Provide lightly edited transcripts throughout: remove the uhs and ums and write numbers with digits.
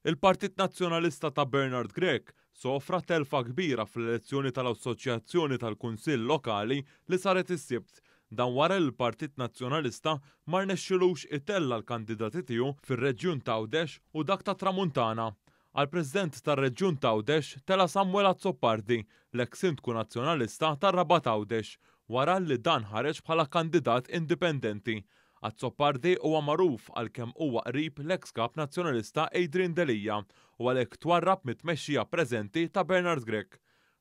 Il-Partit Nazzjonalista ta' Bernard Grech sofra telfa kbira fl-elezzjoni tal-Assoċjazzjoni tal-Kunsill Lokali li saret is-Sibt dan wara l-Partit Nazzjonalista ma rnexxilux itella l-kandidati tiegħu fir-Reġjun ta' Għawdex u dak ta' Tramuntana. Għall-President tar-Reġjun ta' Għawdex tela Samuel Azzopardi, l-eks Sindku Nazzjonalista tar-Raba ta' Għawdex, wara li dan ħareġ bħala kandidat indipendenti. Azzopardi huwa magħruf għalkemm huwa qrib l-eks kap nazzjonalista Adrian Delija u għalhekk twarrab mit-tmexxija preżenti ta' Bernard Grech.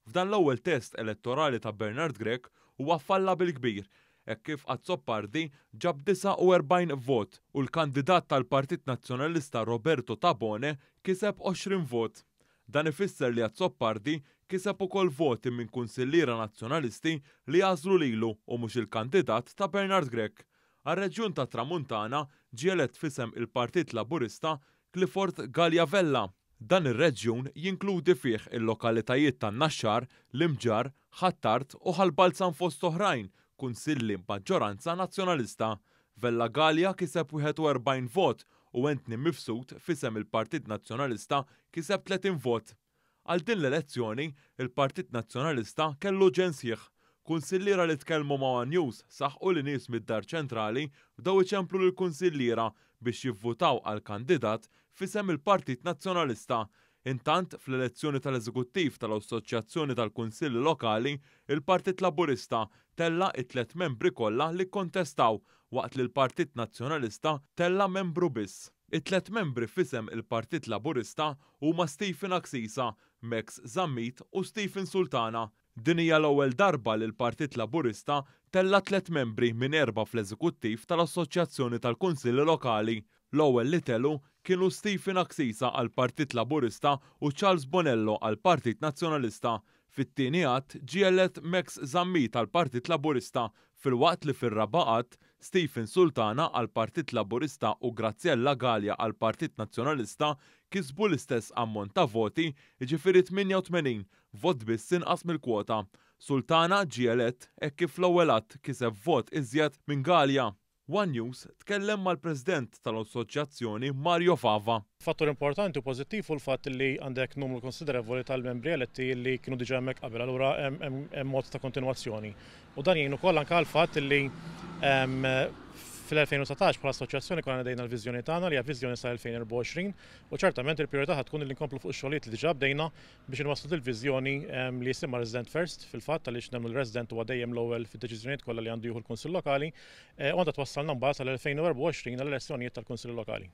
F'dan l-ewwel test elettorali ta' Bernard Grech huwa falla bil-kbir, hekk kif Azzopardi ġab 49 vot u l-kandidat tal-Partit Nazzjonalista Roberto Tabone kiseb 20 vot. Dan ifisser li Azzopardi kiseb ukoll voti minn kunsilliera nazzjonalisti li għażlu lilu u mhux il-kandidat ta' Bernard Grech. Għar-Reġjun ta' Tramuntana ġie elett f'isem il-Partit Laburista Clifford Galliavella. Dan ir-reġjun jinkludi fih il-lokalitajiet tan-Naxxar, l-Imġar, Ħattart u Ħalbalzan fost oħrajn, kunsilli b'maġġoranza nazzjonalista. Vella Gallia kiseb 41 vot u Anthony Mifsud f'isem il-Partit Nazzjonalista kiseb 30 vot. Għal din l-elezzjoni, il-Partit Nazzjonalista kellu ġen sħiħ. Kunsilliera li tkellmu ma' News saħħu li nies mid-Dar Ċentrali bdew iċemplu lill-kunsilliera biex jivvutaw għal kandidat f'isem il-Partit Nazzjonalista. Intant fl-elezzjoni tal-Eżekuttiv tal-Assoċjazzjoni tal-Kunsilli Lokali, il-Partit Laburista tella it-tliet membri kollha li kontestaw waqt li l-Partit Nazzjonalista tella membru biss. It-tliet membri f'isem il-Partit Laburista huma Stephen Aksisa, Max Zammit u Stephen Sultana. Din hija l-ewwel darba li l-Partit Laburista tella 3 membri minn 4 fl-Eżekuttiv tal-Assoċjazzjoni tal-Kunsilli Lokali. L-ewwel li telu kienu Stephen Aksisa għall Partit Laburista u Charles Bonello għall Partit Nazzjonalista. Fit-tieni għadd ġie elett Max Zammit għall Partit Laburista filwaqt li fir-raba' għadd Stephen Sultana għall Partit Laburista u Graziella Gallia għall Partit Nazzjonalista kisbu l-istess ammont ta' voti, jiġifieri 88 vot biss inqas mill-kwota. Sultana ġie elett hekk kif l-ewwel għadd kiseb vot iżjed minn Gallia. One News tkellem mal-President tal-Assoċjazzjoni Mario Fava. Fattur importanti u pożittiv u l-fatt li għandek numru konsiderevoli tal-membri eletti li kienu diġà hemmhekk qabel, allura hemm mod ta' kontinwazzjoni. U dan jgħin ukoll anke għall-fatt li fil-2019 bħala assoċjazzjoni konna dejna l-viżjoni tagħna li hija viżjoni sa 2024 u ċertament il-prijorità tkun li nkomplu fuq ix-xogħlijiet li diġà bdejna biex inwasslu il-viżjoni li jisimha Resident First fil-fatt għaliex nemmnu l-resident huwa dejjem l-ewwel fid-deċiżjonijiet kollha li għandu jieħu l-Kunsill Lokali u għandha twassalna mbagħad sal-2024 għall-elezzjonijiet tal-Kunsill Lokali.